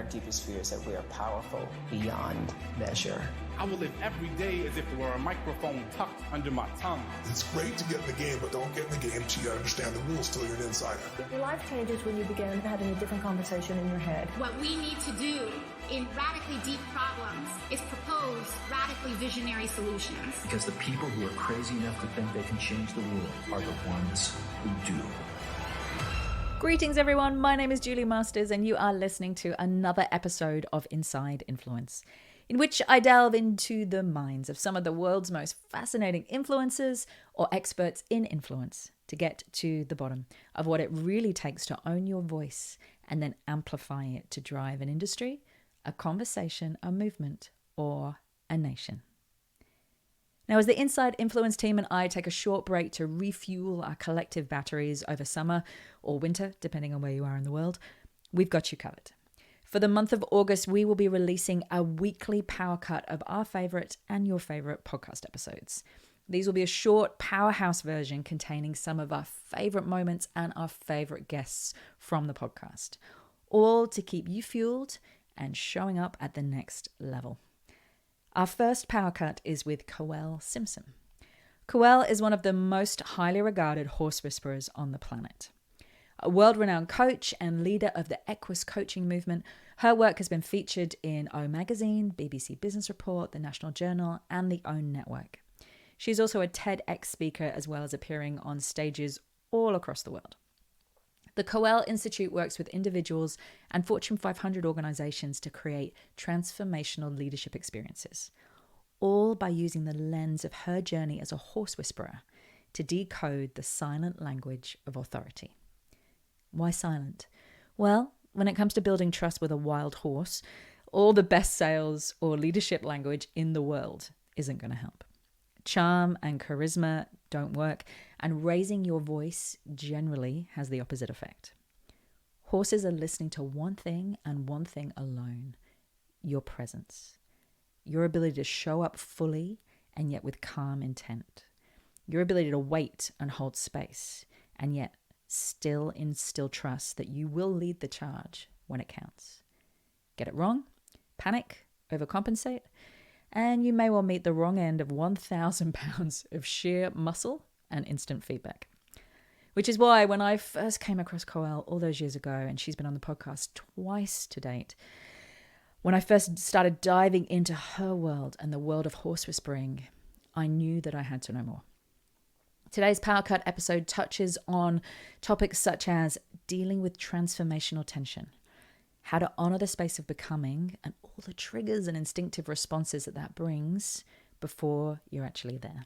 deepest fear is that we are powerful beyond measure. I will live every day as if there were a microphone tucked under my tongue. It's great to get in the game, but don't get in the game till you understand the rules, till you're an insider. Your life changes when you begin having a different conversation in your head. What we need to do in radically deep problems is propose radically visionary solutions. Because the people who are crazy enough to think they can change the world are the ones who do. Greetings, everyone. My name is Julie Masters, and you are listening to another episode of Inside Influence, in which I delve into the minds of some of the world's most fascinating influencers or experts in influence to get to the bottom of what it really takes to own your voice and then amplify it to drive an industry, a conversation, a movement, or a nation. Now, as the Inside Influence team and I take a short break to refuel our collective batteries over summer or winter, depending on where you are in the world, we've got you covered. For the month of August, we will be releasing a weekly power cut of our favorite and your favorite podcast episodes. These will be a short powerhouse version containing some of our favorite moments and our favorite guests from the podcast, all to keep you fueled and showing up at the next level. Our first power cut is with Koelle Simpson. Koelle is one of the most highly regarded horse whisperers on the planet. A world-renowned coach and leader of the Equus Coaching Movement, her work has been featured in O Magazine, BBC Business Report, The National Journal, and the OWN Network. She's also a TEDx speaker, as well as appearing on stages all across the world. The Koelle Institute works with individuals and Fortune 500 organizations to create transformational leadership experiences, all by using the lens of her journey as a horse whisperer to decode the silent language of authority. Why silent? Well, when it comes to building trust with a wild horse, all the best sales or leadership language in the world isn't going to help. Charm and charisma don't work, and raising your voice generally has the opposite effect. Horses are listening to one thing and one thing alone: your presence, your ability to show up fully and yet with calm intent, your ability to wait and hold space and yet still instill trust that you will lead the charge when it counts. Get it wrong, panic, overcompensate, and you may well meet the wrong end of 1,000 pounds of sheer muscle and instant feedback. Which is why when I first came across Koelle all those years ago, and she's been on the podcast twice to date, when I first started diving into her world and the world of horse whispering, I knew that I had to know more. Today's Power Cut episode touches on topics such as dealing with transformational tension, how to honor the space of becoming and all the triggers and instinctive responses that brings before you're actually there,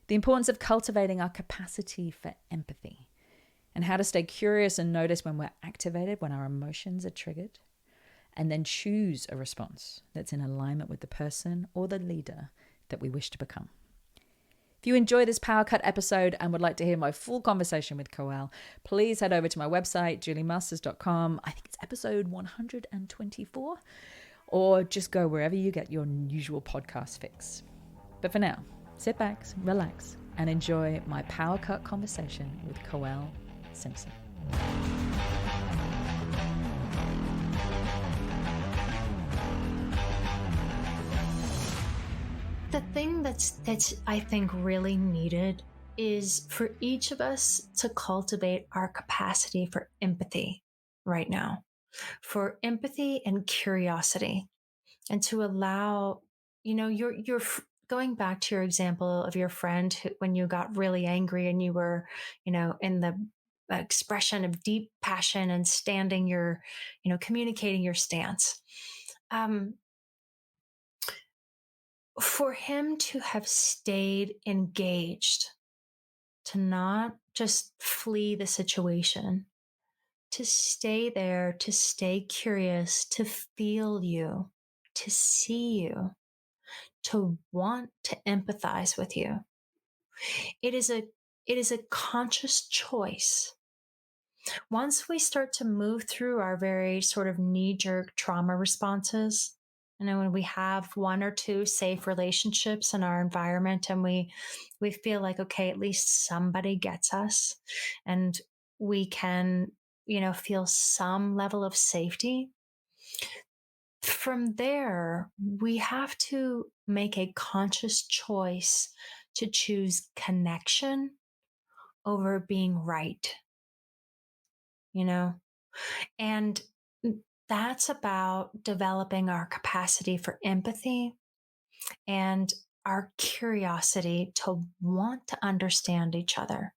the importance of cultivating our capacity for empathy, and how to stay curious and notice when we're activated, when our emotions are triggered, and then choose a response that's in alignment with the person or the leader that we wish to become. If you enjoy this Power Cut episode and would like to hear my full conversation with Koelle, please head over to my website, juliemasters.com. I think it's episode 124, or just go wherever you get your usual podcast fix. But for now, sit back, relax, and enjoy my Power Cut conversation with Koelle Simpson. The thing that's I think really needed is for each of us to cultivate our capacity for empathy right now, for empathy and curiosity, and to allow, you're going back to your example of your friend who, when you got really angry and you were, in the expression of deep passion and standing your, communicating your stance. For him to have stayed engaged, to not just flee the situation, to stay there, to stay curious, to feel you, to see you, to want to empathize with you. It is a conscious choice. Once we start to move through our very sort of knee-jerk trauma responses, when we have one or two safe relationships in our environment and we feel like, okay, at least somebody gets us and we can, feel some level of safety, From there, we have to make a conscious choice to choose connection over being right, you know? And that's about developing our capacity for empathy and our curiosity to want to understand each other.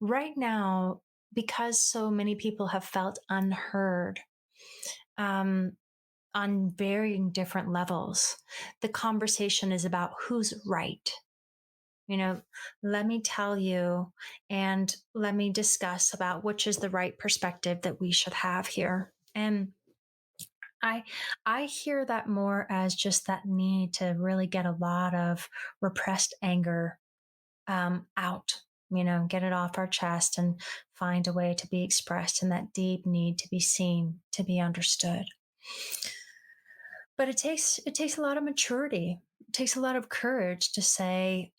Right now, because so many people have felt unheard, um, on varying different levels, the conversation is about who's right. Let me tell you and let me discuss about which is the right perspective that we should have here. And I I hear that more as just that need to really get a lot of repressed anger out, get it off our chest and find a way to be expressed, and that deep need to be seen, to be understood. But it takes a lot of maturity. It takes a lot of courage to say,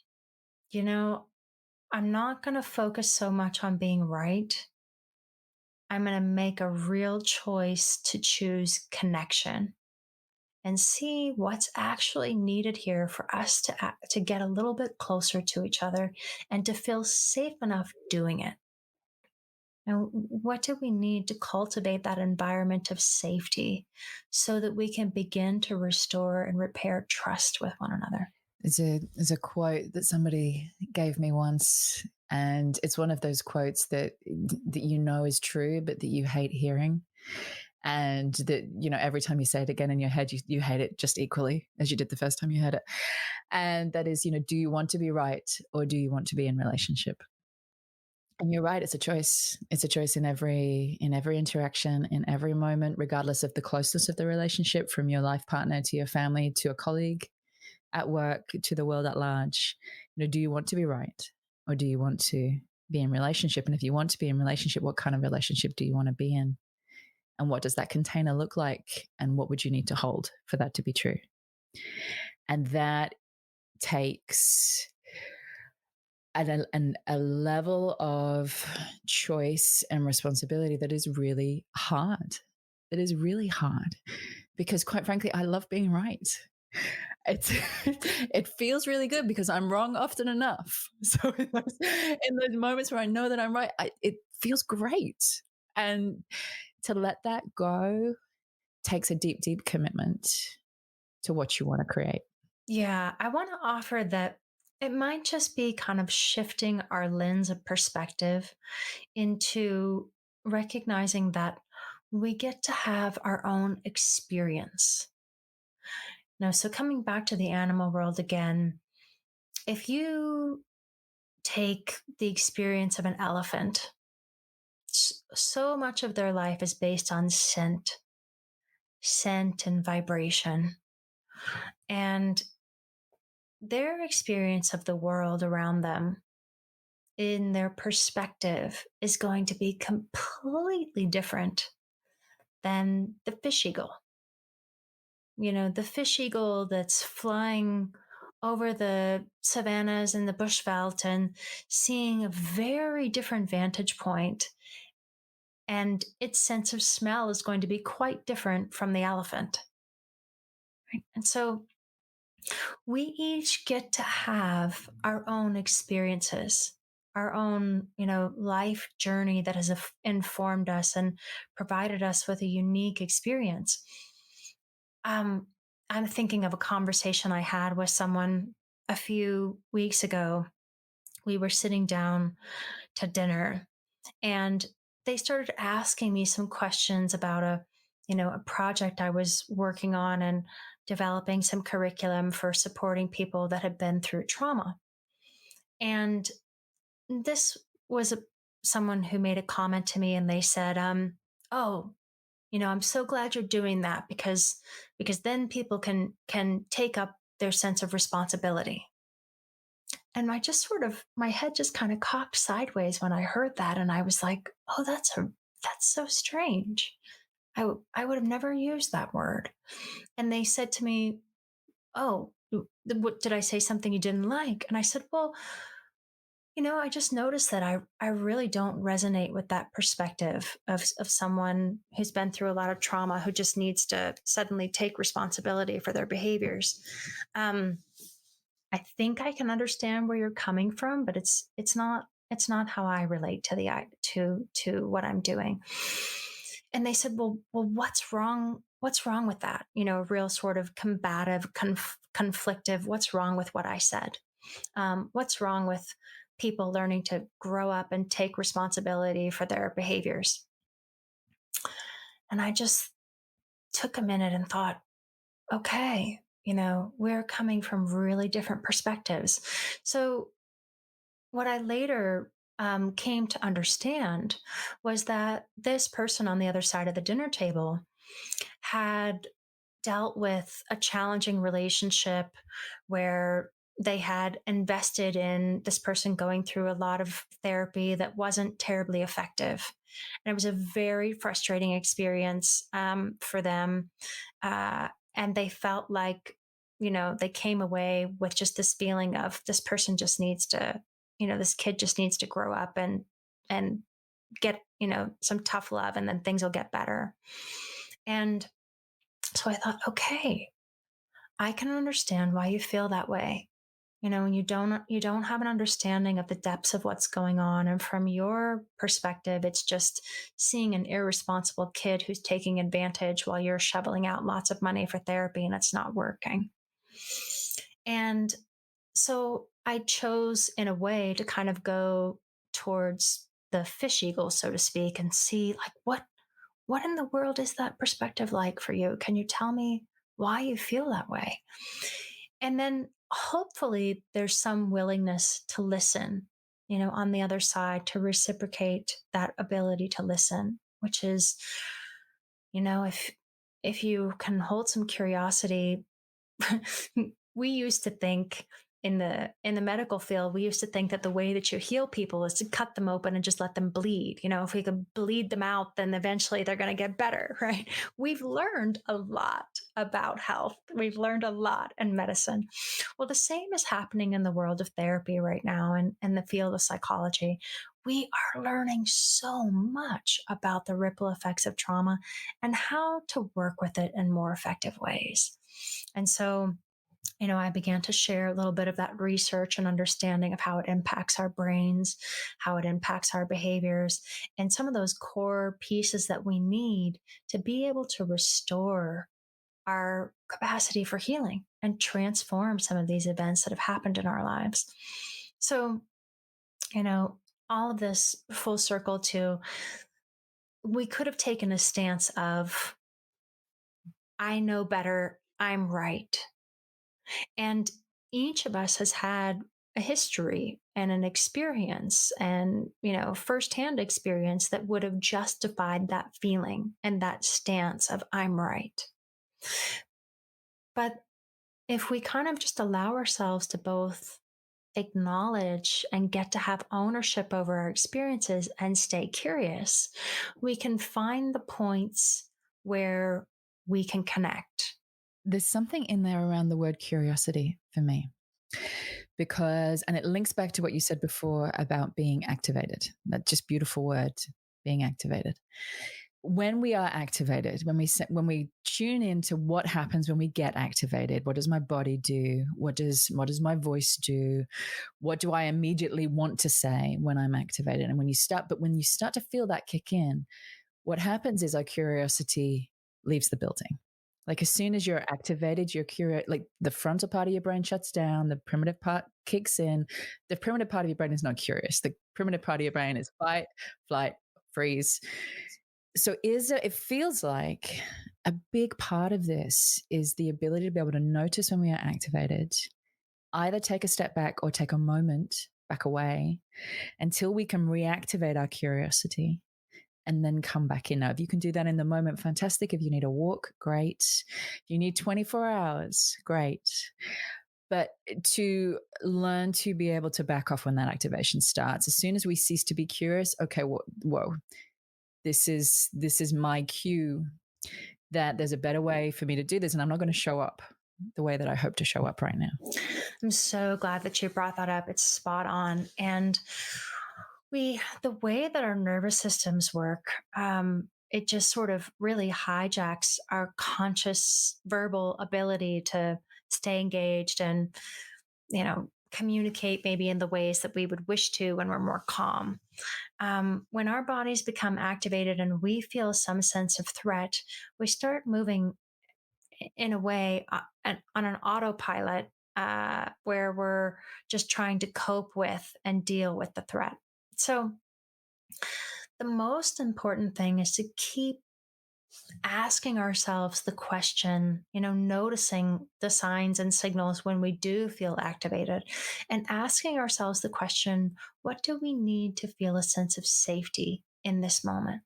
you know, I'm not going to focus so much on being right. I'm going to make a real choice to choose connection and see what's actually needed here for us to get a little bit closer to each other and to feel safe enough doing it. And what do we need to cultivate that environment of safety so that we can begin to restore and repair trust with one another? There's a quote that somebody gave me once, and it's one of those quotes that is true, but that you hate hearing. And that, every time you say it again in your head, you hate it just equally as you did the first time you heard it. And that is, do you want to be right or do you want to be in relationship? And you're right, it's a choice. It's a choice in every interaction, in every moment, regardless of the closeness of the relationship, from your life partner to your family to a colleague at work to the world at large. Do you want to be right or do you want to be in relationship? And if you want to be in relationship, what kind of relationship do you want to be in? And what does that container look like? And what would you need to hold for that to be true? And that takes a level of choice and responsibility that is really hard. It is really hard because, quite frankly, I love being right. It feels really good because I'm wrong often enough. So in those moments where I know that I'm right, it feels great. And to let that go takes a deep, deep commitment to what you want to create. Yeah, I want to offer that it might just be kind of shifting our lens of perspective into recognizing that we get to have our own experience. Now, so coming back to the animal world again, if you take the experience of an elephant, so much of their life is based on scent and vibration. And their experience of the world around them, in their perspective, is going to be completely different than the fish eagle. The fish eagle that's flying over the savannas and the bushveld and seeing a very different vantage point, and its sense of smell is going to be quite different from the elephant. Right? And so we each get to have our own experiences, our own, life journey that has informed us and provided us with a unique experience. I'm thinking of a conversation I had with someone a few weeks ago. We were sitting down to dinner and they started asking me some questions about a project I was working on and developing some curriculum for supporting people that had been through trauma. And this was someone who made a comment to me, and they said, oh, I'm so glad you're doing that because then people can take up their sense of responsibility. And my head just kind of cocked sideways when I heard that. And I was like, oh, that's so strange. I would have never used that word. And they said to me, oh, what, did I say something you didn't like? And I said, well, I just noticed that I really don't resonate with that perspective of someone who's been through a lot of trauma, who just needs to suddenly take responsibility for their behaviors. I think I can understand where you're coming from, but it's not how I relate to what I'm doing. And they said, well, what's wrong? What's wrong with that? Real sort of combative, conflictive. What's wrong with what I said? What's wrong with people learning to grow up and take responsibility for their behaviors? And I just took a minute and thought, okay, we're coming from really different perspectives. So what I later came to understand was that this person on the other side of the dinner table had dealt with a challenging relationship where they had invested in this person going through a lot of therapy that wasn't terribly effective. And it was a very frustrating experience for them. And they felt like, they came away with just this feeling of this person just needs to, this kid just needs to grow up and get, some tough love, and then things will get better. And so I thought, okay, I can understand why you feel that way. When you don't have an understanding of the depths of what's going on. And from your perspective, it's just seeing an irresponsible kid who's taking advantage while you're shoveling out lots of money for therapy and it's not working. And so I chose, in a way, to kind of go towards the fish eagle, so to speak, and see, like, what in the world is that perspective like for you? Can you tell me why you feel that way? And then hopefully there's some willingness to listen, on the other side, to reciprocate that ability to listen, which is, if you can hold some curiosity. We used to think, in the medical field, we used to think that the way that you heal people is to cut them open and just let them bleed. If we could bleed them out, then eventually they're going to get better, right? We've learned a lot about health. We've learned a lot in medicine. Well, the same is happening in the world of therapy right now, and the field of psychology. We are learning so much about the ripple effects of trauma and how to work with it in more effective ways. And so, I began to share a little bit of that research and understanding of how it impacts our brains, how it impacts our behaviors, and some of those core pieces that we need to be able to restore our capacity for healing and transform some of these events that have happened in our lives. So, all of this full circle to, we could have taken a stance of, I know better, I'm right. And each of us has had a history and an experience and, firsthand experience that would have justified that feeling and that stance of I'm right. But if we kind of just allow ourselves to both acknowledge and get to have ownership over our experiences and stay curious, we can find the points where we can connect. There's something in there around the word curiosity for me, because, and it links back to what you said before about being activated, that just beautiful word, being activated. When we are activated, when we tune into what happens when we get activated, what does my body do? What does my voice do? What do I immediately want to say when I'm activated? And when you start to feel that kick in, what happens is our curiosity leaves the building. Like, as soon as you're activated, you're curious, like the frontal part of your brain shuts down, the primitive part kicks in. The primitive part of your brain is not curious. The primitive part of your brain is fight, flight, freeze. So it feels like a big part of this is the ability to be able to notice when we are activated, either take a step back or take a moment back away until we can reactivate our curiosity, and then come back in. Now, if you can do that in the moment, fantastic. If you need a walk, great. If you need 24 hours, great. But to learn to be able to back off when that activation starts, as soon as we cease to be curious, okay, whoa, this is my cue that there's a better way for me to do this, and I'm not going to show up the way that I hope to show up right now. I'm so glad that you brought that up. It's spot on. And the way that our nervous systems work, it just sort of really hijacks our conscious verbal ability to stay engaged and, communicate maybe in the ways that we would wish to when we're more calm. When our bodies become activated and we feel some sense of threat, we start moving in a way on an autopilot where we're just trying to cope with and deal with the threat. So the most important thing is to keep asking ourselves the question, noticing the signs and signals when we do feel activated, and asking ourselves the question, what do we need to feel a sense of safety in this moment?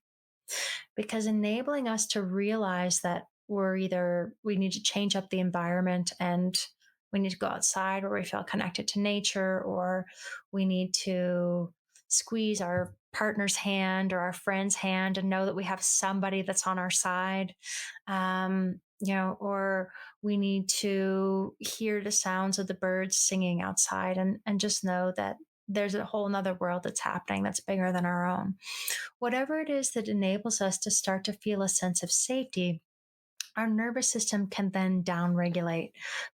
Because enabling us to realize that we need to change up the environment and we need to go outside where we feel connected to nature, or we need to squeeze our partner's hand or our friend's hand and know that we have somebody that's on our side, or we need to hear the sounds of the birds singing outside and just know that there's a whole nother world that's happening that's bigger than our own. Whatever it is that enables us to start to feel a sense of safety, our nervous system can then downregulate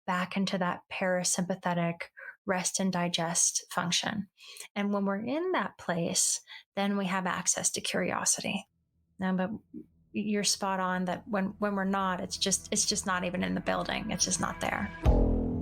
back into that parasympathetic rest and digest function. And when we're in that place, then we have access to curiosity. But you're spot on that when we're not, it's just not even in the building. It's just not there.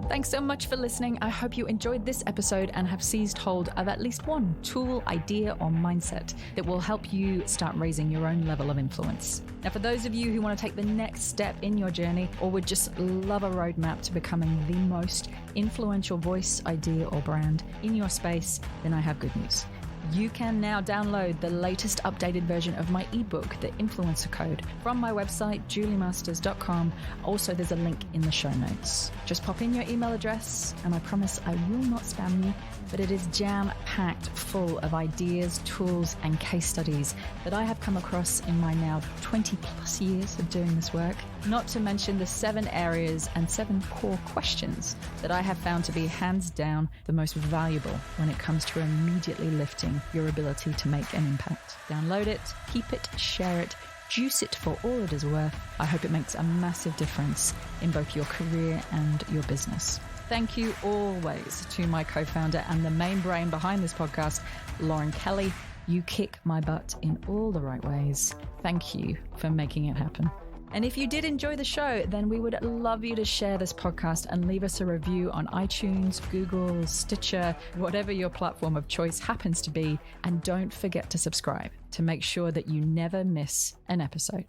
Thanks so much for listening. I hope you enjoyed this episode and have seized hold of at least one tool, idea, or mindset that will help you start raising your own level of influence. Now, for those of you who want to take the next step in your journey or would just love a roadmap to becoming the most influential voice, idea, or brand in your space, then I have good news. You can now download the latest updated version of my ebook, The Influencer Code, from my website, juliemasters.com. Also, there's a link in the show notes. Just pop in your email address, and I promise I will not spam you, but it is jam-packed full of ideas, tools, and case studies that I have come across in my now 20 plus years of doing this work. Not to mention the 7 areas and 7 core questions that I have found to be hands down the most valuable when it comes to immediately lifting your ability to make an impact. Download it, keep it, share it, juice it for all it is worth. I hope it makes a massive difference in both your career and your business. Thank you always to my co-founder and the main brain behind this podcast, Lauren Kelly. You kick my butt in all the right ways. Thank you for making it happen. And if you did enjoy the show, then we would love you to share this podcast and leave us a review on iTunes, Google, Stitcher, whatever your platform of choice happens to be. And don't forget to subscribe to make sure that you never miss an episode.